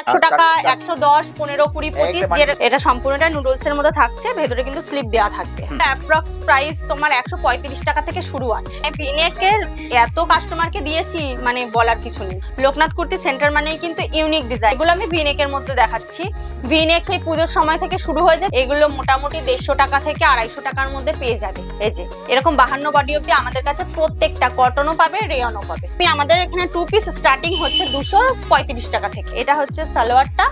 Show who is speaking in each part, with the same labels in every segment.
Speaker 1: 100 টাকা 110 15 20 25 এটা সম্পূর্ণটা নুডলস এর মধ্যে থাকছে, ভেতরে কিন্তু স্লিপ দেওয়া থাকবে। অ্যাপ্রক্স প্রাইস তোমার 135 টাকা থেকে শুরু আছে। ভিনেকের এত কাস্টমারকে দিয়েছি মানে বলার কিছু নেই। লোকনাথ কুর্তি সেন্টার মানেই কিন্তু ইউনিক ডিজাইন। এগুলো আমি ভিনেকের মধ্যে দেখাচ্ছি। ভিনেক সেই পুজোর সময় থেকে শুরু হয়ে যায়, এগুলো মোটামুটি 150 টাকা থেকে 250 টাকার মধ্যে পেয়ে যাবে। এই যে এরকম 52 বডি অবধি আমাদের কাছে প্রত্যেকটা কটনও পাবে, রেয়নও পাবে। আমাদের এখানে 2 পিস স্টার্টিং হচ্ছে 235 টাকা থেকে। এটা হচ্ছে সালোয়ারটা,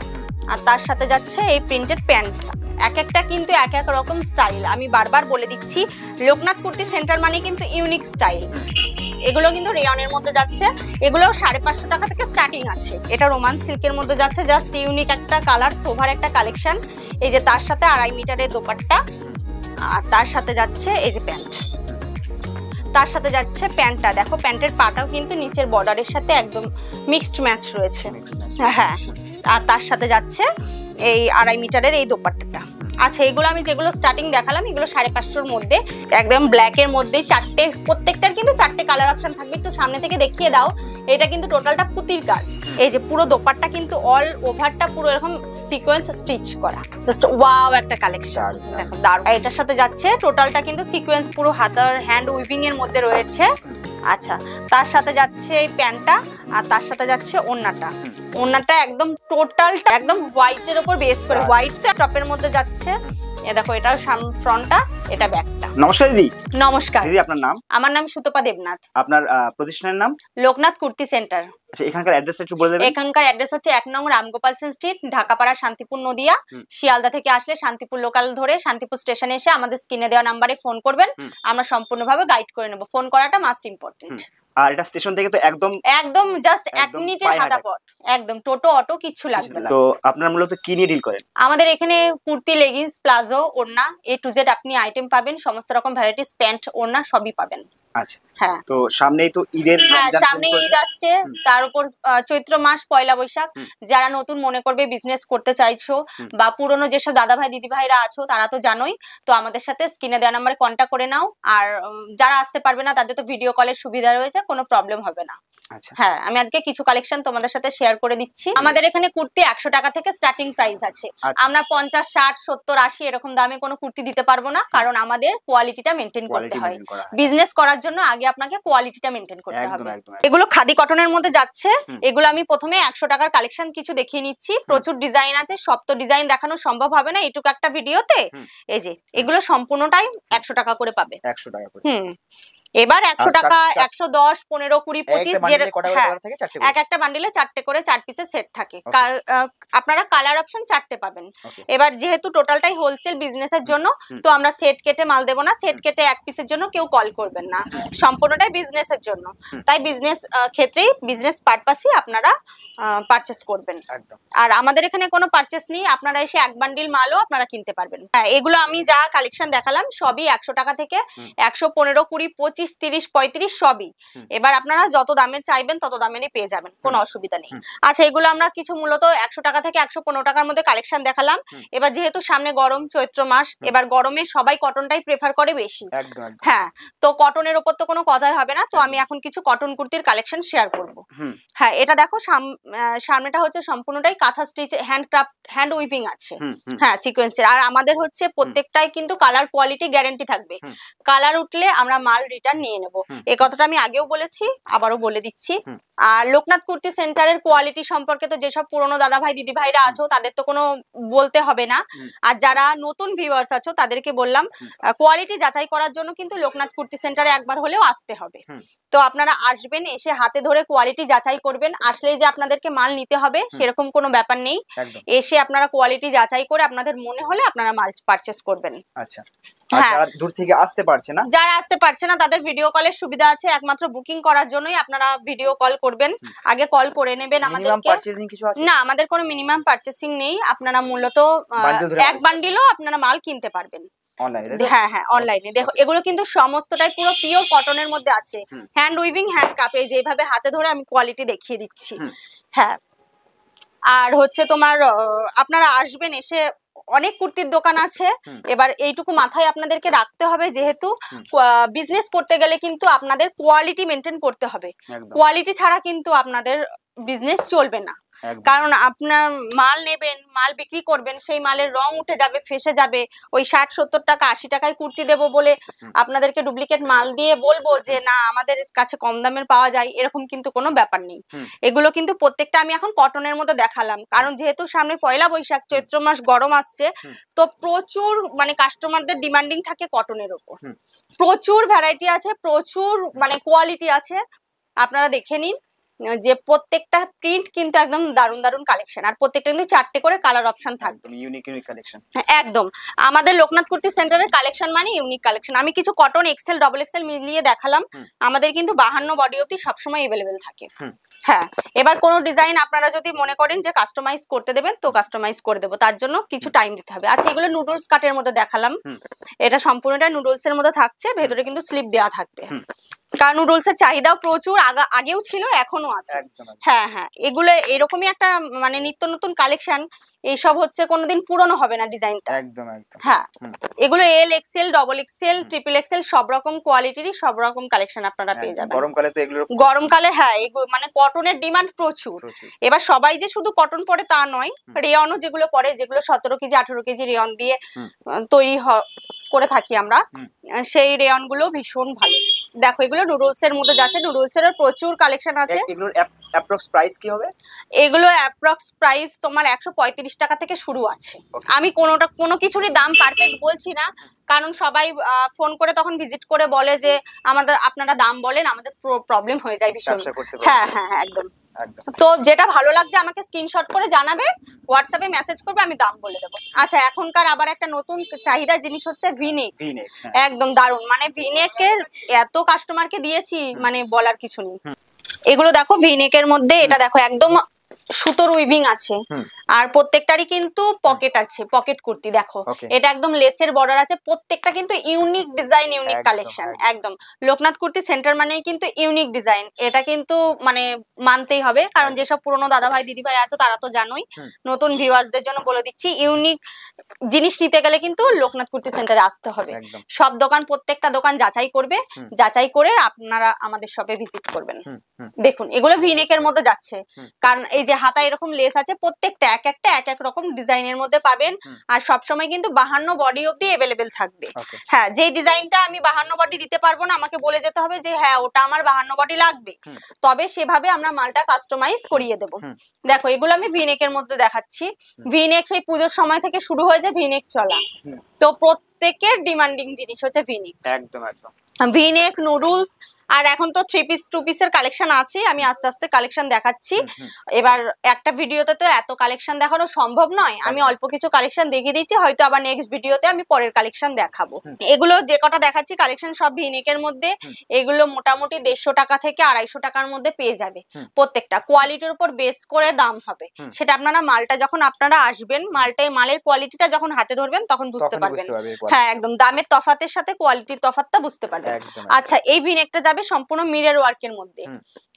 Speaker 1: আর তার সাথে যাচ্ছে এই প্রিন্টেড প্যান্টটা। এক একটা কিন্তু এক এক রকম স্টাইল। আমি বারবার বলে দিচ্ছি, লোকনাথ কুর্তি সেন্টার মানে কিন্তু ইউনিক স্টাইল। এগুলো কিন্তু রেয়নের মধ্যে যাচ্ছে, এগুলো 550 টাকা থেকে স্টার্টিং আছে। এটা রোমান সিল্কের মধ্যে যাচ্ছে, জাস্ট ইউনিক একটা কালার, সোভার একটা কালেকশন। এই যে তার সাথে 2.5 মিটারের দোপাট্টা, আর তার সাথে যাচ্ছে এই যে প্যান্ট। তার সাথে যাচ্ছে প্যান্টটা, দেখো প্যান্টের পাটাও কিন্তু নিচের বর্ডারের সাথে একদম মিক্সড ম্যাচ রয়েছে। হ্যাঁ, আর তার সাথে যাচ্ছে এই 2.5 মিটারের এই দোপাট্টাটা। আচ্ছা, এগুলো আমি যেগুলো স্টার্টিং দেখালাম এগুলো 550-র মধ্যে, একদম ব্ল্যাকের মধ্যে চারটে, প্রত্যেকটার কিন্তু 4টে কালার অপশন থাকবে। একটু সামনে থেকে দেখিয়ে দাও। এটা কিন্তু টোটালটা পুতির কাজ। এই যে পুরো দোপাট্টা কিন্তু অল ওভারটা পুরো এরকম সিকোয়েন্স স্টিচ করা, জাস্ট ওয়াও একটা কালেকশন। দেখো দারুণ। এটার সাথে যাচ্ছে টোটালটা কিন্তু সিকোয়েন্স পুরো হাতার হ্যান্ড উইভিং এর মধ্যে রয়েছে। আচ্ছা, তার সাথে যাচ্ছে এই প্যান্টটা, আর তার সাথে যাচ্ছে ওড়নাটা। ওড়নাটা একদম টোটালটা একদম হোয়াইটের উপর বেস করে, হোয়াইট টপের মধ্যে যাচ্ছে। এ দেখো, এটাও ফ্রন্টটা, এটা ব্যাকটা।
Speaker 2: নমস্কার দিদি।
Speaker 1: নমস্কার
Speaker 2: দিদি, আপনার নাম?
Speaker 1: আমার নাম সুতপা দেবনাথ।
Speaker 2: আপনার প্রতিষ্ঠানের নাম?
Speaker 1: লোকনাথ কুর্তি সেন্টার।
Speaker 2: আচ্ছা, এখানকার অ্যাড্রেসটা একটু বলে দেবেন।
Speaker 1: এখানকার অ্যাড্রেস হচ্ছে 1 নং রামগোপাল সেন স্ট্রিট, ঢাকাপাড়া, শান্তিপুর, নদিয়া। শিয়ালদা থেকে আসলে শান্তিপুর লোকাল ধরে শান্তিপুর স্টেশনে এসে আমাদের স্ক্রিনে দেওয়া নাম্বারে ফোন করবেন, আমরা সম্পূর্ণভাবে গাইড করে নেব। ফোন করাটা মাস্ট ইম্পর্টেন্ট।
Speaker 2: আর এটা স্টেশন থেকে তো একদম
Speaker 1: জাস্ট 1 মিনিটের হাঁটা পথ, একদম টোটো অটো কিচ্ছু লাগবে না।
Speaker 2: তো আপনারা মূলত কি নিয়ে ডিল করেন?
Speaker 1: আমাদের এখানে কুর্তি, লেগিংস, প্লাজো, ওড়না A to Z আপনি আইটেম পাবেন, সমস্ত রকম ভ্যারাইটিস প্যান্ট, ওড়না সবই পাবেন।
Speaker 2: আচ্ছা,
Speaker 1: হ্যাঁ।
Speaker 2: তো সামনেই তো ঈদের,
Speaker 1: সামনে ঈদ আসছে, তার উপর চৈত্র মাস, পয়লা বৈশাখ। যারা নতুন মনে করবে বিজনেস করতে চাইছো, বা পুরনো যেসব দাদা ভাই দিদি ভাইরা আছো তারা তো জানোই, তো আমাদের সাথে স্ক্রিনে দেওয়া নাম্বারে কন্ট্যাক্ট করে নাও। আর যারা আসতে পারবে না তাদের তো ভিডিও কলের সুবিধা রয়েছে, কোনো প্রবলেম হবে না।
Speaker 2: আচ্ছা,
Speaker 1: হ্যাঁ, আমি আজকে কিছু কালেকশন তোমাদের সাথে শেয়ার করে দিচ্ছি। আমাদের এখানে কুর্তি 100 টাকা থেকে স্টার্টিং প্রাইস আছে। আমরা 50 60 70 80 এরকম দামে কোনো কুর্তি দিতে পারবো না, কারণ আমাদের কোয়ালিটিটা মেনটেন করতে হয়। বিজনেস করার জন্য আগে আপনাকে কোয়ালিটিটা মেনটেন করতে হবে। এগুলো খাদি কটনের মধ্যে যাচ্ছে। এগুলো আমি প্রথমে 100 টাকার কালেকশন কিছু দেখিয়ে নিচ্ছি। প্রচুর ডিজাইন আছে, সব তো ডিজাইন দেখানো সম্ভব হবে না এটুকু একটা ভিডিওতে। এই যে এগুলো সম্পূর্ণটাই 100 টাকা করে পাবে।
Speaker 2: 100 টাকা করে।
Speaker 1: এবার 100 টাকা 110 15 20 25 এক একটা বান্ডিলে 4টে করে 4 পিসের সেট থাকে। আপনারা কালার অপশন 4টে পাবেন। এবার যেহেতু টোটালটাই হোলসেল বিজনেসের জন্য, তো আমরা সেট কেটে মাল দেব না। সেট কেটে এক পিসের জন্য কেউ কল করবেন না, সম্পূর্ণটাই বিজনেসের জন্য। তাই বিজনেস ক্ষেত্রেই, বিজনেস পারপাসই আপনারা পারচেস করবেন। আর আমাদের এখানে কোনো পারচেস নেই, আপনারা এসে এক বান্ডিল মালও আপনারা কিনতে পারবেন। এগুলো আমি যা কালেকশন দেখালাম সবই 100 টাকা থেকে 115 20 25 30 35 সবই। এবার আপনারা যত দামের চাইবেন তত দামেরই পেয়ে যাবেন, কোনো অসুবিধা নেই। আচ্ছা, এগুলো আমরা কিছু মূলত 100 টাকা থেকে 115 টাকার মধ্যে কালেকশন দেখালাম। এবার যেহেতু সামনে গরম, চৈত্র মাস, এবার গরমে সবাই কটনটাই প্রেফার করে বেশি। হ্যাঁ, তো কটনের উপর তো কোনো কথাই হবে না। তো আমি এখন কিছু কটন কুর্তির কালেকশন শেয়ার করব। হ্যাঁ, এটা দেখো, সামনেটা হচ্ছে সম্পূর্ণটাই কাঁথা স্টিচ, হ্যান্ডক্রাফট, হ্যান্ড উইভিং আছে। হ্যাঁ, সিকোয়েন্সের। আর আমাদের হচ্ছে প্রত্যেকটাই কিন্তু কালার কোয়ালিটি গ্যারান্টি থাকবে। কালার উঠলে আমরা মাল রিটার্ন নিয়ে নেব। এই কথাটা আমি আগেও বলেছি, আবারও বলে দিচ্ছি। আর লোকনাথ কুর্তি সেন্টারের কোয়ালিটি সম্পর্কে তো যেসব পুরনো দাদা ভাই দিদি ভাইরা আছো তাদের তো কোনো বলতে হবে না। আর যারা নতুন ভিউয়ার্স আছো তাদেরকে বললাম, কোয়ালিটি যাচাই করার জন্য কিন্তু লোকনাথ কুর্তি সেন্টারে একবার হলেও আসতে হবে। তো আপনারা আসবেন, এসে হাতে ধরে কোয়ালিটি যাচাই করবেন। আসলেই যে আপনাদেরকে মাল নিতে হবে সেরকম কোনো ব্যাপার নেই। এসে আপনারা কোয়ালিটি যাচাই করে আপনাদের মনে হলে আপনারা মাল পারচেস করবেন।
Speaker 2: আচ্ছা, আর যারা দূর থেকে আসতে পারছে না,
Speaker 1: তাদের ভিডিও কলের সুবিধা আছে। একমাত্র বুকিং করার জন্যই আপনারা ভিডিও কল করবেন। আগে কল করে নেবেন আমাদেরকে। না, আমাদের কোনো মিনিমাম পারচেসিং নেই। আপনারা মূলত এক বান্ডিলও আপনারা মাল কিনতে পারবেন। হ্যাঁ, অনলাইনে। দেখো, এগুলো কিন্তু সমস্তটাই পুরো পিওর কটনের মধ্যে আছে। হ্যান্ড উইভিং, হ্যান্ড কাপে, যেভাবে হাতে ধরে আমি কোয়ালিটি দেখিয়ে দিচ্ছি। হ্যাঁ, আর হচ্ছে তোমার আপনারা আসবেন, এসে অনেক কুর্তির দোকান আছে। এবার এইটুকু মাথায় আপনাদেরকে রাখতে হবে, যেহেতু বিজনেস করতে গেলে কিন্তু আপনাদের কোয়ালিটি মেনটেন করতে হবে। কোয়ালিটি ছাড়া কিন্তু আপনাদের বিজনেস চলবে না। কারণ আপনার মাল নেবেন, মাল বিক্রি করবেন, সেই মালের রং উঠে যাবে, ফেসে যাবে। ওই 60-70 টাকা 80 টাকায় কুর্তি দেবো বলে আপনাদেরকে ডুপ্লিকেট মাল দিয়ে বলবো যে না আমাদের কাছে কম দামের পাওয়া যায়, এরকম কিন্তু কোনো ব্যাপার নেই। এগুলো কিন্তু প্রত্যেকটা আমি এখন কটনের মধ্যে দেখালাম, কারণ যেহেতু সামনে পয়লা বৈশাখ, চৈত্র মাস, গরম আসছে, তো প্রচুর মানে কাস্টমারদের ডিমান্ডিং থাকে কটনের উপর। প্রচুর ভ্যারাইটি আছে, প্রচুর মানে কোয়ালিটি আছে, আপনারা দেখে নিন যে প্রত্যেকটা প্রিন্ট কিন্তু একদম দারুন দারুন কালেকশন, আর প্রত্যেকটা কিন্তু 4টে করে কালার অপশন থাকবে,
Speaker 2: ইউনিক ইউনিক কালেকশন।
Speaker 1: একদম আমাদের লোকনাথ কুর্তি সেন্টারের কালেকশন মানে ইউনিক কালেকশন। আমি কিছু কটন এক্সেল ডবল এক্সেল মিলিয়ে দেখালাম। আমাদের কিন্তু 52 বডি অবধি সবসময় अवेलेबल থাকে। হ্যাঁ, এবার কোন ডিজাইন আপনারা যদি মনে করেন যে কাস্টমাইজ করতে দেবেন তো কাস্টমাইজ করে দেব, তার জন্য কিছু টাইম দিতে হবে। আচ্ছা, এগুলো নুডলস কাটের মধ্যে দেখালাম, এটা সম্পূর্ণটা নুডলস এর মধ্যে থাকছে, ভেতরে কিন্তু স্লিপ দেওয়া থাকবে, কারণ নুডলস এর চাহিদাও প্রচুর, আগেও ছিল এখনো আছে। হ্যাঁ হ্যাঁ, এগুলো এরকমই একটা মানে নিত্য নতুন কালেকশন, এইসব হচ্ছে কোনোদিন পুরনো হবে না ডিজাইনটা।
Speaker 2: একদম একদম।
Speaker 1: হ্যাঁ, এগুলো L XL double Excel triple Excel সব রকম কোয়ালিটিরই সব রকম কালেকশন আপনারা পেয়ে যাবেন।
Speaker 2: গরমকালে তো এগুলো,
Speaker 1: গরমকালে হ্যাঁ মানে কটনের ডিমান্ড প্রচুর। এবার সবাই যে শুধু কটন পরে তা নয়, রেয়নও যেগুলো পরে, যেগুলো 17 কেজি 18 কেজি রেয়ন দিয়ে তৈরি করে থাকি আমরা, সেই রেয়ন গুলো ভীষণ ভালো। দেখো এগুলো নুডলস এর মধ্যে যাচ্ছে, নুডলস এর প্রচুর কালেকশন আছে।
Speaker 2: এগুলোর অ্যাপ্রক্স প্রাইস কি হবে?
Speaker 1: এগুলো অ্যাপ্রক্স প্রাইস তোমার 135 টাকা থেকে শুরু আছে। আমি কোনো কিছুরই দাম পারফেক্ট বলছি না, কারণ সবাই ফোন করে তখন ভিজিট করে বলে যে আপনারা দাম বলেন, আমাদের প্রবলেম হয়ে যায় ভীষণ। হ্যাঁ হ্যাঁ একদম। তো যেটা ভালো লাগছে আমাকে স্ক্রিনশট করে জানাবে, হোয়াটসঅ্যাপে মেসেজ করবে, আমি দাম বলে দেবো। আচ্ছা, এখনকার আবার একটা নতুন চাহিদা জিনিস হচ্ছে ভিনেক। একদম দারুন, মানে ভিনেকের এত কাস্টমারকে দিয়েছি মানে বলার কিছু নেই। এগুলো দেখো ভিনেকের মধ্যে, এটা দেখো একদম সুতোর উইভিং আছে, আর প্রত্যেকটারই কিন্তু পকেট আছে, পকেট কুর্তি দেখো, এটা একদম লেসের বর্ডার আছে, প্রত্যেকটা কিন্তু ইউনিক ডিজাইন, ইউনিক কালেকশন। একদম লোকনাথ কুর্তি সেন্টার মানেই কিন্তু ইউনিক ডিজাইন, এটা কিন্তু মানে মানতেই হবে, কারণ যেসব পুরনো দাদা ভাই দিদি ভাই আছে তারা তো জানোই, নতুন ভিউয়ার্সদের জন্য বলে দিচ্ছি, ইউনিক জিনিস নিতে গেলে কিন্তু লোকনাথ কুর্তি সেন্টারে আসতে হবে। সব দোকান, প্রত্যেকটা দোকান যাচাই করবে, যাচাই করে আপনারা আমাদের শপে ভিজিট করবেন। দেখুন এগুলো ভিনেকের মধ্যে যাচ্ছে, কারণ এই যে হাতা এরকম লেস আছে, প্রত্যেকটা এক একটা এক এক রকম ডিজাইনের মধ্যে পাবেন, আর সব সময় কিন্তু 52 বডি অবধি अवेलेबल থাকবে। হ্যাঁ, যে ডিজাইনটা আমি 52 বডি দিতে পারবো না, আমাকে বলে যেতে হবে যে হ্যাঁ ওটা আমার 52 বডি লাগবে, তবে সেভাবে আমরা মালটা কাস্টমাইজ করিয়ে দেব। দেখো এগুলো আমি ভিনেকের মধ্যে দেখাচ্ছি, ভিনেক সেই পুজোর সময় থেকে শুরু হয়েছে ভিনেক চলা, তো প্রত্যেকের ডিমান্ডিং জিনিস হচ্ছে ভিনেক।
Speaker 2: একদম একদম।
Speaker 1: ভিনেক, নুডলস, আর এখন তো 3 পিস 2 পিসের কালেকশন আছে, আমি আস্তে আস্তে কালেকশন দেখাচ্ছি। এবার একটা ভিডিওতে তো এত কালেকশন দেখানো সম্ভব নয়, আমি অল্প কিছু কালেকশন দেখিয়ে দিচ্ছি, হয়তো আবার নেক্সট ভিডিওতে আমি পরের কালেকশন দেখাবো। এগুলো যে কটা দেখাচ্ছি কালেকশন সব ভিনেকের মধ্যে, এগুলো মোটামুটি 150 টাকা থেকে 250 টাকার মধ্যে পেয়ে যাবে। প্রত্যেকটা কোয়ালিটির উপর বেস করে দাম হবে, সেটা আপনারা মালটা যখন আপনারা আসবেন, মালের কোয়ালিটিটা যখন হাতে ধরবেন তখন বুঝতে পারবেন। হ্যাঁ একদম, দামের তফাতের সাথে কোয়ালিটির তফাতটা বুঝতে পারবেন। আচ্ছা, এই ভিনেকটা যাবে সম্পূর্ণ মিরর ওয়ার্কের মধ্যে।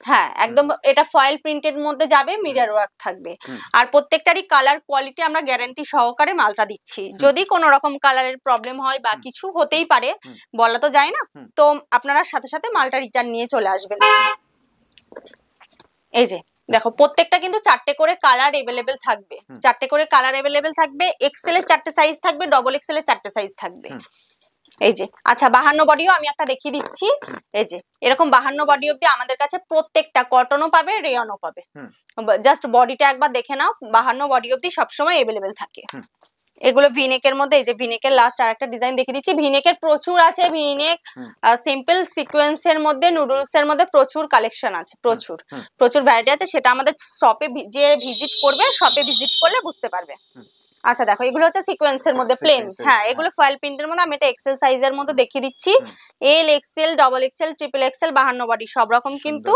Speaker 1: হ্যাঁ একদম, এটা ফয়েল প্রিন্টের মধ্যে যাবে, মিরর ওয়ার্ক থাকবে, আর প্রত্যেকটারই কালার কোয়ালিটি আমরা গ্যারান্টি সহকারে মালটা দিচ্ছি। যদি কোনো রকম কালারের প্রবলেম হয় বা কিছু হতেই পারে, বলা তো যায় না, তো আপনারা সাথে সাথে মালটা রিটার্ন নিয়ে চলে আসবেন। এই যে দেখো প্রত্যেকটা কিন্তু 4টে করে কালার अवेलेबल থাকবে, 4টে করে কালার अवेलेबल থাকবে, এক্সেল এর 4টে সাইজ থাকবে, ডবল এক্সেল এর 4টে সাইজ থাকবে। এই যে আচ্ছা 52 বডিও আমি একটা দেখিয়ে দিচ্ছি, এই যে এরকম 52 বডি অবধি আমাদের কাছে প্রত্যেকটা কটনও পাবে, রেয়নও পাবে, জাস্ট বডিটা একবার দেখে নাও, 52 বডি অবধি সবসময় अवेलेबल থাকে। এগুলো ভিনেকের মধ্যে, এই যে ভিনেকের লাস্ট আরেকটা ডিজাইন দেখিয়ে দিচ্ছি, ভিনেকের প্রচুর আছে, ভিনেক সিম্পল সিকোয়েন্সের মধ্যে, নুডলস এর মধ্যে প্রচুর কালেকশন আছে, প্রচুর প্রচুর ভ্যারাইটি আছে, সেটা আমাদের শপে যে ভিজিট করবে, শপে ভিজিট করলে বুঝতে পারবে। আচ্ছা দেখো এগুলো হচ্ছে সিকোয়েন্সের মধ্যে প্লেন, হ্যাঁ এগুলো ফয়েল প্রিন্টের মধ্যে, আমি এটা এক্সেল সাইজের মধ্যে দেখিয়ে দিচ্ছি, L XL double Excel triple Excel 52 body সব রকম কিন্তু।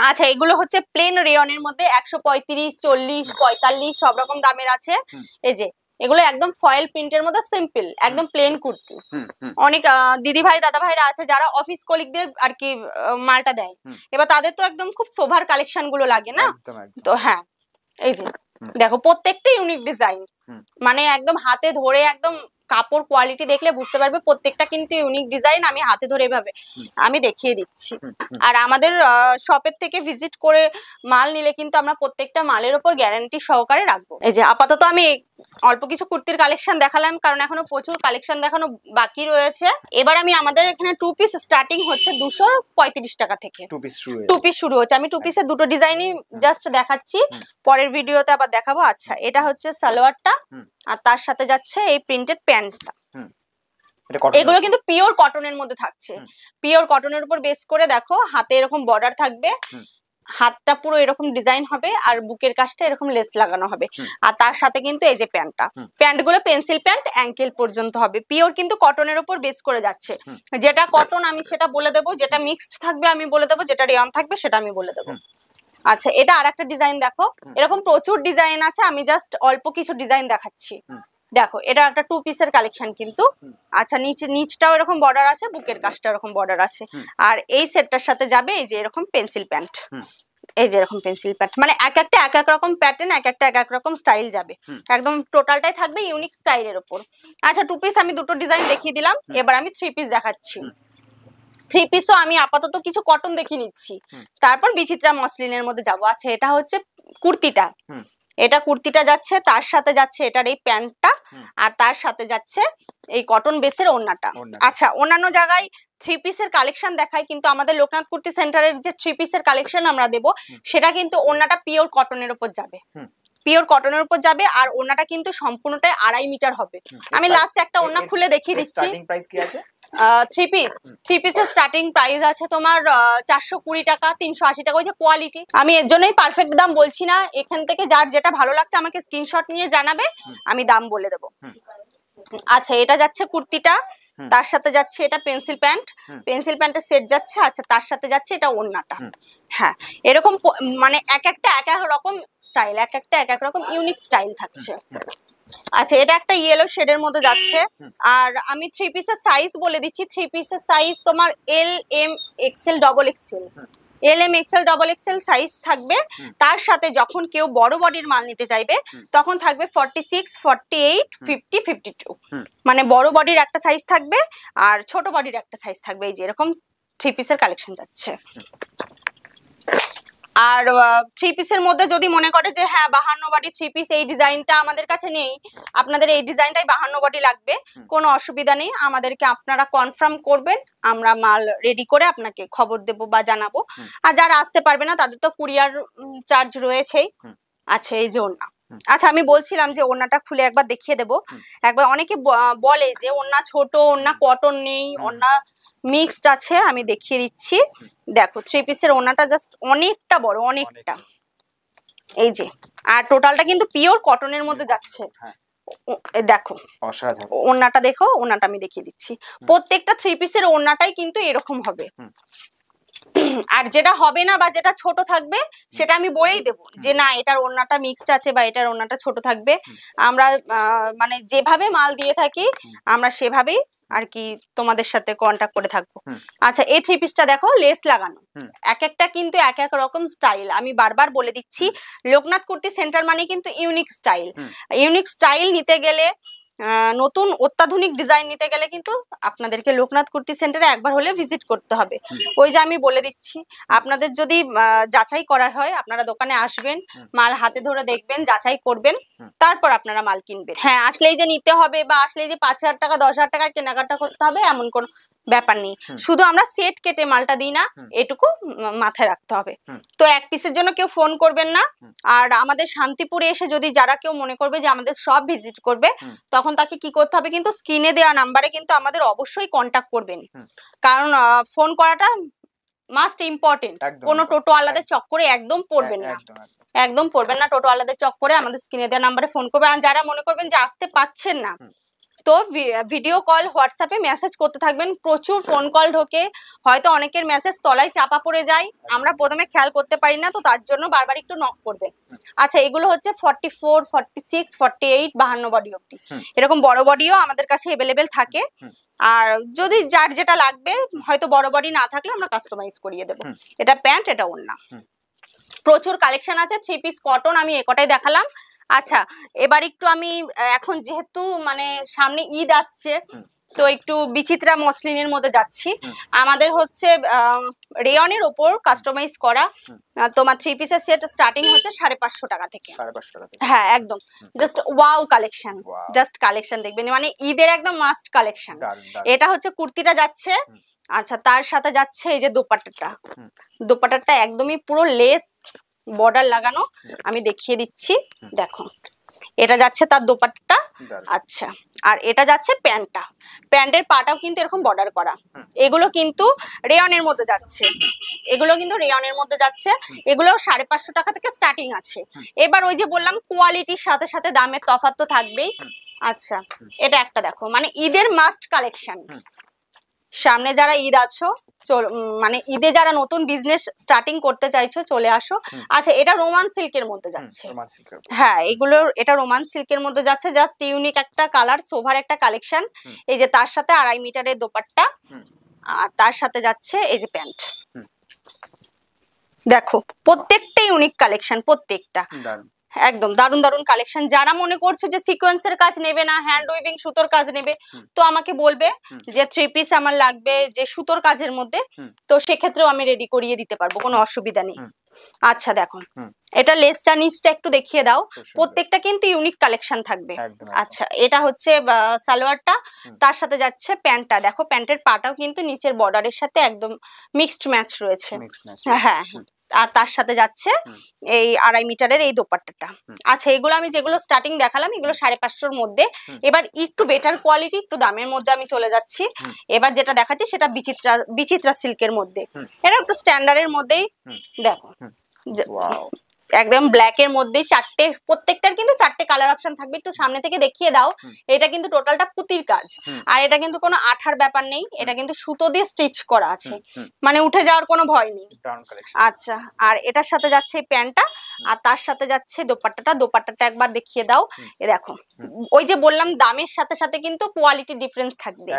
Speaker 1: আচ্ছা এগুলো হচ্ছে প্লেন রেয়নের মধ্যে 135, 40, 45 সব রকম দামের আছে। এই যে এগুলো একদম ফয়েল প্রিন্টের মধ্যে সিম্পল একদম প্লেন কুর্তি। অনেক দিদি ভাই দাদা ভাইরা আছে যারা অফিস কলিগদের আর কি মালটা দেয়, এবার তাদের তো একদম খুব সোভার কালেকশন গুলো লাগে না, তো হ্যাঁ এই যে দেখো প্রত্যেকটা ইউনিক ডিজাইন, মানে একদম হাতে ধরে একদম কাপড় কোয়ালিটি দেখলে বুঝতে পারবে প্রত্যেকটা কিন্তু ইউনিক ডিজাইন। আমি হাতে ধরে এভাবে আমি দেখিয়ে দিচ্ছি। আর আমাদের শপের থেকে ভিজিট করে মাল নিলে কিন্তু আমরা প্রত্যেকটা মালের উপর গ্যারান্টি সহকারে রাখবো। এই যে আপাতত আমি অল্প কিছু কুর্তির কালেকশন দেখালাম, কারণ এখনো প্রচুর কালেকশন দেখানো বাকি রয়েছে। এবার আমি আমাদের এখানে 2 পিস স্টার্টিং হচ্ছে 235 টাকা থেকে 2 পিস শুরু হচ্ছে। আমি 2 পিসের দুটো ডিজাইনই জাস্ট দেখাচ্ছি, পরের ভিডিওতে আবার দেখাবো। আচ্ছা, এটা হচ্ছে সালোয়ারটা, আর তার সাথে যাচ্ছে এই প্রিন্টেড প্যান্টটা। এগুলো কিন্তু পিওর কটনের মধ্যে থাকছে। পিওর কটনের উপর বেস করে দেখো হাতে এরকম বর্ডার থাকবে, হাতটা পুরো এরকম ডিজাইন হবে, আর বুকের কাছটা এরকম লেস লাগানো হবে। আর তার সাথে কিন্তু এই যে প্যান্টটা, প্যান্টগুলো পেন্সিল প্যান্ট, অ্যাঙ্কেল পর্যন্ত হবে। পিওর কিন্তু কটনের উপর বেস করে যাচ্ছে। যেটা কটন আমি সেটা বলে দেবো, যেটা মিক্সড থাকবে আমি বলে দেবো, যেটা রেয়ন থাকবে সেটা আমি বলে দেবো। আচ্ছা, এটা আরেকটা ডিজাইন দেখো, এরকম প্রচুর ডিজাইন আছে, আমি জাস্ট অল্প কিছু ডিজাইন দেখাচ্ছি। দেখো, এটা একটা 2 পিসের কালেকশন কিন্তু। আচ্ছা, নিচটাও এরকম বর্ডার আছে, বুকের কাছটা এরকম বর্ডার আছে। আর এই সেটটার সাথে যাবে এই যে এরকম পেন্সিল প্যান্ট, এই যে এরকম পেন্সিল প্যান্ট, মানে এক একটা এক এক রকম প্যাটার্ন, এক একটা এক এক রকম স্টাইল যাবে। একদম টোটালটাই থাকবে ইউনিক স্টাইলের উপর। আচ্ছা, 2 পিস আমি দুটো ডিজাইন দেখিয়ে দিলাম, এবার আমি 3 পিস দেখাচ্ছি। 3 পিসও আমি আপাতত কিছু কটন দেখিয়ে নিচ্ছি, তারপর বিচিত্রা মসলিনের মধ্যে যাবো। আচ্ছা, এটা হচ্ছে কুর্তিটা, এটা কুর্তিটা যাচ্ছে, তার সাথে যাচ্ছে এটার এই প্যান্টটা, আর তার সাথে যাচ্ছে এই কটন বেসের ওড়নাটা। আচ্ছা, অন্যান্য জায়গায় 3 পিসের কালেকশন দেখায়, কিন্তু আমাদের লোকনাথ কুর্তি সেন্টারের যে 3 পিসের কালেকশন আমরা দেবো, সেটা কিন্তু ওড়নাটা পিওর কটনের উপর যাবে, পিওর কটনের উপর যাবে। আর ওড়নাটা কিন্তু সম্পূর্ণটাই 2.5 মিটার হবে। আমি লাস্ট একটা ওড়না খুলে দেখিয়ে দিচ্ছি।
Speaker 2: স্টার্টিং প্রাইস কি আছে?
Speaker 1: 3 পিসের স্টার্টিং প্রাইস আছে তোমার 420 টাকা, 380 টাকা। ওই যে কোয়ালিটি, আমি এর জন্যই পারফেক্ট দাম বলছি না। এখান থেকে যার যেটা ভালো লাগছে আমাকে স্ক্রিনশট নিয়ে জানাবে, আমি দাম বলে দেবো। আচ্ছা, এটা যাচ্ছে কুর্তিটা, তার সাথে যাচ্ছে এটা পেন্সিল প্যান্ট, পেন্সিল প্যান্টের সেট যাচ্ছে। আচ্ছা, তার সাথে যাচ্ছে এটা ওড়নাটা। হ্যাঁ, এরকম মানে এক একটা এক এক রকম স্টাইল, এক একটা এক এক রকম ইউনিক স্টাইল থাকছে। আচ্ছা, এটা একটা ইয়েলো শেডের মধ্যে যাচ্ছে। আর আমি 3 পিসের সাইজ বলে দিচ্ছি। 3 পিসের সাইজ তোমার L, M, XL, double XL, L, M, XL, double XL size থাকবে। তার সাথে যখন কেউ বড় বডির মাল নিতে চাইবে তখন থাকবে 46, 48, 50, 52, মানে বড় বডির একটা সাইজ থাকবে আর ছোট বডির একটা সাইজ থাকবে। এই যে এরকম 3 পিসের কালেকশন যাচ্ছে। আর 3 পিসের মধ্যে যদি মনে করে যে হ্যাঁ 52 বডি 3 পিস এই ডিজাইনটা আমাদের কাছে নেই, আপনাদের এই ডিজাইনটাই 52 বডি লাগবে, কোনো অসুবিধা নেই। আমাদেরকে আপনারা কনফার্ম করবেন, আমরা মাল রেডি করে আপনাকে খবর দেব বা জানাবো। আর যারা আসতে পারবে না তাদের তো কুরিয়ার চার্জ রয়েছেই। আচ্ছা, এই যে ওড়না। আচ্ছা, আমি বলছিলাম যে ওড়নাটা খুলে একবার দেখিয়ে দেবো। একবার অনেকে বলে যে ওড়না ছোট, ওড়না কটন নেই, ওড়না মিক্সড আছে। আমি দেখিয়ে দিচ্ছি। দেখো, 3 পিসের ওড়নাটা জাস্ট অনেকটা বড়, অনেকটা। এই যে, আর টোটালটা কিন্তু পিওর কটনের মধ্যে যাচ্ছে। দেখো ওড়নাটা, দেখো ওড়নাটা আমি দেখিয়ে দিচ্ছি। প্রত্যেকটা 3 পিসের ওড়নাটাই কিন্তু এরকম হবে। আর যেটা হবে না বা যেটা ছোট থাকবে সেটা আমি বলেই দেবো যে না এটার ওড়নাটা মিক্সড আছে বা এটার ওড়নাটা ছোট থাকবে। আমরা মানে যেভাবে মাল দিয়ে থাকি আমরা সেভাবেই আর কি তোমাদের সাথে কন্টাক্ট করে থাকবো। আচ্ছা, এই 3 পিসটা দেখো লেস লাগানো, এক একটা কিন্তু এক এক রকম স্টাইল। আমি বারবার বলে দিচ্ছি, লোকনাথ কুর্তি সেন্টার মানে কিন্তু ইউনিক স্টাইল। ইউনিক স্টাইল নিতে গেলে, নতুন অত্যাধুনিক ডিজাইন নিতে গেলে কিন্তু আপনাদেরকে লোকনাথ কুর্তি সেন্টারে একবার হলে ভিজিট করতে হবে। ওই যে আমি বলে দিচ্ছি, আপনাদের যদি যাচাই করা হয় আপনারা দোকানে আসবেন, মাল হাতে ধরে দেখবেন, যাচাই করবেন, তারপর আপনারা মাল কিনবেন। হ্যাঁ, আসলেই যে নিতে হবে বা আসলেই যে 5,000 টাকা 10,000 টাকা কেনাকাটা করতে হবে এমন কোন ব্যাপার নেই। শুধু আমরা সেট কেটে মালটা দিই না, এটুকু মাথায় রাখতে হবে। তো 1 পিসের জন্য কেউ ফোন করবেন না। আর আমাদের শান্তিপুরে এসে যদি যারা কেউ মনে করবে যে আমাদের সব ভিজিট করবে, তখন তাকে কি করতে হবে, কিন্তু স্ক্রিনে দেওয়া নাম্বারে কিন্তু আমাদের অবশ্যই কন্টাক্ট করবেন। কারণ ফোন করাটা মাস্ট ইম্পর্টেন্ট। কোনো টোটো আলাদের চক্করে একদম পড়বেন না, একদম পড়বেন না টোটো আলাদের চক্করে। আমাদের স্ক্রিনে দেওয়া নাম্বারে ফোন করবেন। আর যারা মনে করবেন যে আসতে পাচ্ছেন না, তো ভিডিও কল, হোয়াটসঅ্যাপে মেসেজ করতে থাকবেন। প্রচুর ফোন কল ঢোকে, হয়তো অনেকের মেসেজ তলায় চাপা পড়ে যায়, আমরা প্রথমে খেয়াল করতে পারি না, তো তার জন্য বারবার একটু নক করবেন। আচ্ছা, এগুলো হচ্ছে 44, 46, 48, 52 বডি অবধি। এরকম বড় বডিও আমাদের কাছে অ্যাভেলেবেল থাকে। আর যদি যার যেটা লাগবে, হয়তো বড় বডি না থাকলে আমরা কাস্টমাইজ করিয়ে দেবো। এটা প্যান্ট, এটা ওড়না। প্রচুর কালেকশন আছে। 3 পিস কটন আমি একটাই দেখালাম। আচ্ছা, এবার একটু আমি এখন যেহেতু মানে সামনে ঈদ আসছে, তো একটু বিচিত্রা মসলিনের মধ্যে যাচ্ছি। আমাদের হচ্ছে রেয়নের ওপর কাস্টমাইজ করা তোমার 3 পিসের সেট স্টার্টিং হচ্ছে 550 টাকা থেকে।
Speaker 2: 550 টাকা থেকে।
Speaker 1: হ্যাঁ একদম just wow collection, just collection দেখবেন, মানে ঈদের একদম মাস্ট কালেকশন। এটা হচ্ছে কুর্তিটা যাচ্ছে। আচ্ছা, তার সাথে যাচ্ছে এই যে দোপাট্টাটা। দোপাট্টাটা একদমই পুরো লেস বর্ডার লাগানো, আমি দেখিয়ে দিচ্ছি, দেখো এটা যাচ্ছে তার দোপাট্টা। আচ্ছা, আর এটা যাচ্ছে প্যান্টটা, প্যান্টের পাটাও কিন্তু এরকম বর্ডার করা। এগুলো কিন্তু রেয়নের মধ্যে যাচ্ছে, এগুলো কিন্তু রেয়নের মধ্যে যাচ্ছে। এগুলো 550 টাকা থেকে স্টার্টিং আছে। এবার ওই যে বললাম কোয়ালিটির সাথে সাথে দামের তফাৎ তো থাকবেই। আচ্ছা, এটা একটা দেখো, মানে ঈদের মাস্ট কালেকশন। সামনে যারা ঈদ আছো, মানে ঈদে যারা নতুন বিজনেস স্টার্টিং করতে চাইছো চলে আসো। আচ্ছা, এটা রোমান সিল্কের মধ্যে যাচ্ছে। হ্যাঁ, এগুলো এটা রোমান সিল্কের মধ্যে যাচ্ছে, জাস্ট ইউনিক একটা কালার, সোভার একটা কালেকশন। এই যে তার সাথে 2.5 মিটারের দোপাট্টা, আর তার সাথে যাচ্ছে এই যে প্যান্ট। দেখো প্রত্যেকটা ইউনিক কালেকশন, প্রত্যেকটা একদম দারুন দারুন কালেকশন। যারা মনে করছো যে সিকোয়েন্সের কাজ নেবে না, হ্যান্ড উইভিং সুতোর কাজ নেবে, তো আমাকে বলবে যে 3 পিস আমার লাগবে যে সুতোর কাজের মধ্যে, তো সেক্ষেত্রেও আমি রেডি করিয়ে দিতে পারবো, কোনো অসুবিধা নেই। আচ্ছা দেখো, এটা লেসটা নিচটা একটু দেখিয়ে দাও, প্রত্যেকটা কিন্তু ইউনিক কালেকশন থাকবে। আচ্ছা, এটা হচ্ছে সালোয়ারটা, তার সাথে যাচ্ছে প্যান্টটা। দেখো প্যান্টের পাটাও কিন্তু নিচের বর্ডারের সাথে একদম মিক্সড ম্যাচ রয়েছে। হ্যাঁ, আর তার সাথে যাচ্ছে এই 2.5 মিটারের এই দোপাট্টাটা। আচ্ছা, এগুলো আমি যেগুলো স্টার্টিং দেখালাম এগুলো 550-র মধ্যে। এবার একটু বেটার কোয়ালিটি, একটু দামের মধ্যে আমি চলে যাচ্ছি। এবার যেটা দেখাচ্ছি সেটা বিচিত্রা সিল্কের মধ্যে। এটা একটু স্ট্যান্ডার্ডের মধ্যেই। দেখো একদম ব্ল্যাক এর মধ্যে চারটে, প্রত্যেকটার কিন্তু 4টে কালার অপশন থাকবে। একটু সামনে থেকে দেখিয়ে দাও। এটা কিন্তু টোটালটা পুতির কাজ, আর এটা কিন্তু কোনো আঠার ব্যাপার নেই, এটা কিন্তু সুতো দিয়ে স্টিচ করা আছে, মানে উঠে যাওয়ার কোনো ভয় নেই। আচ্ছা, আর এটার সাথে যাচ্ছে প্যান্টটা, আর তার সাথে যাচ্ছে দোপাট্টাটা। দোপাট্টাটা একবার দেখিয়ে দাও। এ দেখো, ওই যে বললাম দামের সাথে সাথে কিন্তু কোয়ালিটি ডিফারেন্স থাকবে।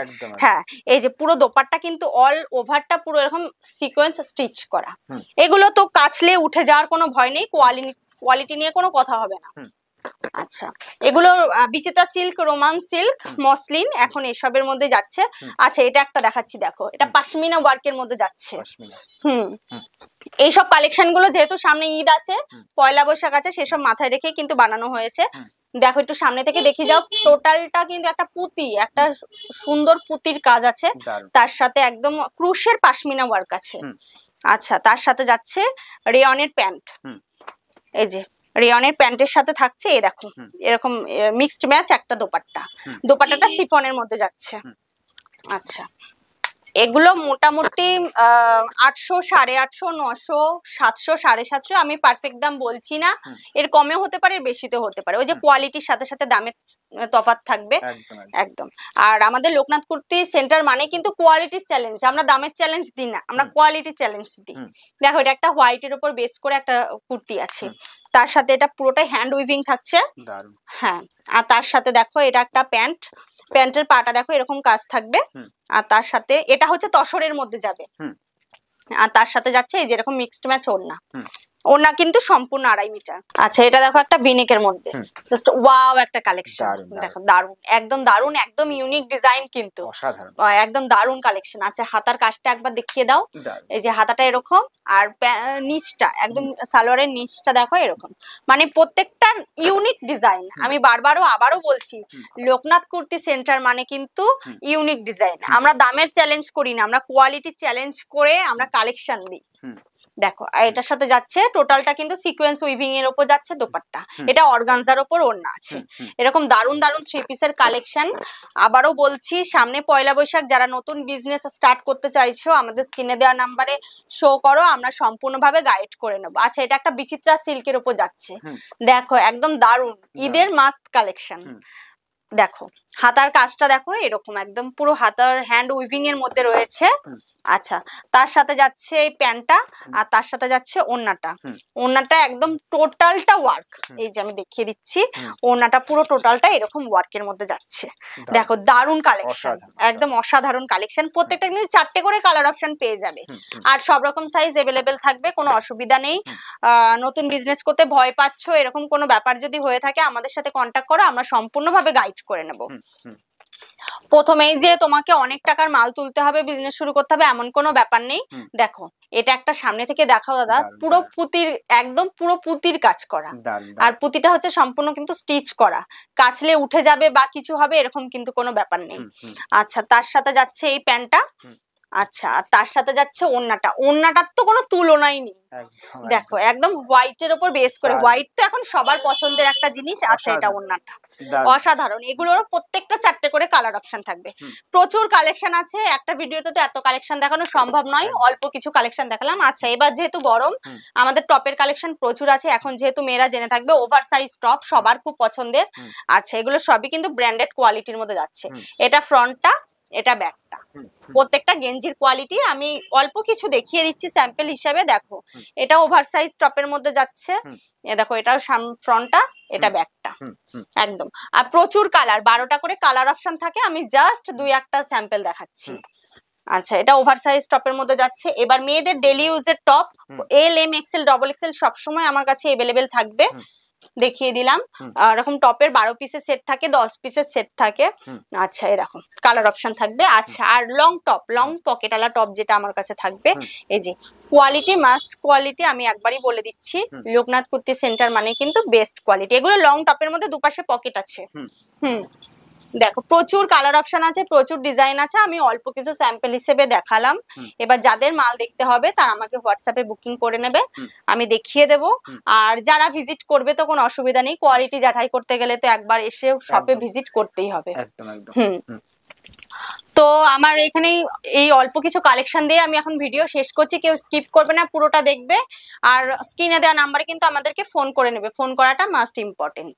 Speaker 1: হ্যাঁ, এই যে পুরো দোপাট্টা কিন্তু অল ওভারটা পুরো এরকম সিকোয়েন্স স্টিচ করা। এগুলো তো কাচলে উঠে যাওয়ার কোনো ভয় নেই, কোয়ালিটি নিয়ে কোনো কথা হবে না। আচ্ছা, এগুলো বিচিত্রা সিল্ক, রোমান সিল্ক, মসলিন, এখন এসবের মধ্যে যাচ্ছে। আচ্ছা, এটা একটা দেখাচ্ছি, দেখো এটা পাশমিনা ওয়ার্কের মধ্যে যাচ্ছে। এইসব কালেকশন গুলো যেহেতু সামনে ঈদ আছে, পয়লা বৈশাখ আছে, সেসব মাথায় রেখে কিন্তু বানানো হয়েছে। দেখো একটু সামনে থেকে দেখে যাও, টোটালটা কিন্তু একটা পুঁতি, একটা সুন্দর পুঁতির কাজ আছে, তার সাথে একদম ক্রুশের পাশমিনা ওয়ার্ক আছে। আচ্ছা, তার সাথে যাচ্ছে রেয়নের প্যান্ট। এই যে রেয়নের প্যান্টের সাথে থাকছে, এই দেখো এরকম মিক্সড ম্যাচ একটা দোপাট্টা। দোপাট্টাটা শিফনের মধ্যে যাচ্ছে। আচ্ছা, এগুলো মোটামুটি 800, 850, 900, 700, 750। আমি পারফেক্ট দাম বলছি না, এর কমেও হতে পারে, বেশিতে হতে পারে, ওই যে কোয়ালিটির সাথে সাথে দামের তফাৎ থাকবে। একদম। আর আমাদের লোকনাথ কুর্তি সেন্টার মানে কিন্তু কোয়ালিটির চ্যালেঞ্জ, আমরা দামের চ্যালেঞ্জ দিই না, আমরা কোয়ালিটির চ্যালেঞ্জ দিই। দেখো এটা একটা হোয়াইটের উপর বেস করে একটা কুর্তি আছে, তার সাথে এটা পুরোটাই হ্যান্ড উইভিং থাকছে। হ্যাঁ, আর তার সাথে দেখো এটা একটা প্যান্ট, প্যান্টের পাটা দেখো এরকম কাজ থাকবে, আর তার সাথে এটা হচ্ছে তসরের মধ্যে যাবে, আর তার সাথে যাচ্ছে এই যেরকম মিক্সড ম্যাচ ওড়না। ওড়না কিন্তু সম্পূর্ণ 2.5 মিটার। আচ্ছা, এটা দেখো একটা ভিনেকের মধ্যে, জাস্ট ওয়াও একটা কালেকশন। দেখো দারুন, একদম দারুন, একদম ইউনিক ডিজাইন, কিন্তু একদম দারুন কালেকশন। আচ্ছা, হাতার কাজটা একবার দেখিয়ে দাও। এই যে হাতাটা এরকম, আর নিচটা একদম সালোয়ারের নিচটা দেখো এরকম, মানে প্রত্যেকটা ইউনিক ডিজাইন। আমি আবারও বলছি, লোকনাথ কুর্তি সেন্টার মানে কিন্তু ইউনিক ডিজাইন। আমরা দামের চ্যালেঞ্জ করি না, আমরা কোয়ালিটি চ্যালেঞ্জ করে আমরা কালেকশন দিই। দেখো, আর এটার সাথে যাচ্ছে টোটালটা কিন্তু সিকোয়েন্স উইভিং এর উপর যাচ্ছে দোপাট্টা, এটা অর্গানজার উপর ওড়না আছে। এরকম দারুন দারুন 3 পিসের কালেকশন। আবারও বলছি, সামনে পয়লা বৈশাখ, যারা নতুন বিজনেস স্টার্ট করতে চাইছো আমাদের স্ক্রিনে দেওয়া নাম্বারে শো করো, আমরা সম্পূর্ণভাবে গাইড করে নেবো। আচ্ছা, এটা একটা বিচিত্রা সিল্কের উপর যাচ্ছে, দেখো একদম দারুন ঈদের মাস্ট কালেকশন। দেখো হাতার কাজটা দেখো এরকম একদম পুরো হাতার হ্যান্ড উইভিং এর মধ্যে রয়েছে। আচ্ছা, তার সাথে যাচ্ছে এই প্যান্টটা, আর তার সাথে যাচ্ছে ওড়নাটা। ওড়নাটা একদম টোটালটা ওয়ার্ক, এই যে আমি দেখিয়ে দিচ্ছি, ওড়নাটা পুরো টোটালটা এরকম ওয়ার্কের মধ্যে যাচ্ছে। দেখো দারুন কালেকশন, একদম অসাধারণ কালেকশন। প্রত্যেকটা কিন্তু 4টে করে কালার অপশন পেয়ে যাবে, আর সব রকম সাইজ अवेलेबल থাকবে, কোনো অসুবিধা নেই। নতুন বিজনেস করতে ভয় পাচ্ছ এরকম কোনো ব্যাপার যদি হয়ে থাকে আমাদের সাথে কন্ট্যাক্ট করো, আমরা সম্পূর্ণভাবে গাইড করে নেব। প্রথমেই যে তোমাকে অনেক টাকার মাল তুলতে হবে, বিজনেস শুরু করতে হবে এমন কোনো ব্যাপার নেই। দেখো এটা একটা সামনে থেকে দেখাও দাদা, পুরো পুঁতির, একদম পুরো পুঁতির কাজ করা, আর পুঁতিটা হচ্ছে সম্পূর্ণ কিন্তু স্টিচ করা, কাচলে উঠে যাবে বা কিছু হবে এরকম কিন্তু কোনো ব্যাপার নেই। আচ্ছা, তার সাথে যাচ্ছে এই প্যান্টটা। আচ্ছা, আর তার সাথে যাচ্ছে ওড়নাটা। ওড়নাটার তো কোনো তুলনাই নেই, দেখো একদম হোয়াইটের উপর বেস করে। হোয়াইট তো এখন সবার পছন্দের একটা জিনিস। আচ্ছা, এটা ওড়নাটা অসাধারণ। এগুলোর প্রত্যেকটা 4টে করে কালার অপশন থাকবে। প্রচুর কালেকশন আছে, একটা ভিডিওতে তো এত কালেকশন দেখানো সম্ভব নয়, অল্প কিছু কালেকশন দেখালাম। আচ্ছা, এবার যেহেতু গরম আমাদের টপের কালেকশন প্রচুর আছে। এখন যেহেতু মেয়েরা জেনে থাকবে ওভার সাইজ টপ সবার খুব পছন্দের। আচ্ছা, এগুলো সবই কিন্তু ব্র্যান্ডেড কোয়ালিটির মধ্যে যাচ্ছে। এটা ফ্রন্টটা, এটা ব্যাকটা, প্রত্যেকটা গেঞ্জির কোয়ালিটি আমি অল্প কিছু দেখিয়ে দিচ্ছি স্যাম্পল হিসাবে। দেখো এটা ওভার সাইজ টপের মধ্যে যাচ্ছে, দেখো এটা ফ্রন্টটা, এটা ব্যাকটা একদম। আর প্রচুর কালার, 12টা করে কালার অপশন থাকে, আমি জাস্ট 2-1টা স্যাম্পল দেখাচ্ছি। আচ্ছা, এটা ওভার সাইজ টপের মধ্যে যাচ্ছে। এবার মেয়েদের ডেলি ইউজের টপ এল, এম, এক্সেল, ডবল এক্সেল সবসময় আমার কাছে अवेलेबल থাকবে, দেখিয়ে দিলাম। এরকম টপের 12 পিসের সেট থাকে, 10 পিসের সেট থাকে। আচ্ছা, এই দেখো কালার অপশন থাকবে। আচ্ছা, আর লং টপ, লং পকেটওয়ালা টপ যেটা আমার কাছে থাকবে, এই যে কোয়ালিটি, মাস্ট কোয়ালিটি, আমি একবারই বলে দিচ্ছি, লোকনাথ কুর্তি সেন্টার মানে কিন্তু বেস্ট কোয়ালিটি। এগুলো লং টপের মধ্যে দুপাশে পকেট আছে। দেখো প্রচুর কালার অপশন আছে, প্রচুর ডিজাইন আছে, আমি অল্প কিছু স্যাম্পল হিসেবে দেখালাম। এবার যাদের মাল দেখতে হবে তারা আমাকে হোয়াটসঅ্যাপে বুকিং করে নেবে, আমি দেখিয়ে দেব। আর যারা ভিজিট করবে তো কোনো অসুবিধা নেই, কোয়ালিটি যাচাই করতে গেলে তো একবার এসে শপে ভিজিট করতেই হবে। তো আমার এখানে এই অল্প কিছু কালেকশন দিয়ে আমি এখন ভিডিও শেষ করছি, কেউ স্কিপ করবে না, পুরোটা দেখবে। আর স্ক্রিনে দেওয়া নাম্বারে কিন্তু আমাদেরকে ফোন করে নেবে, ফোন করাটা মাস্ট ইম্পর্টেন্ট।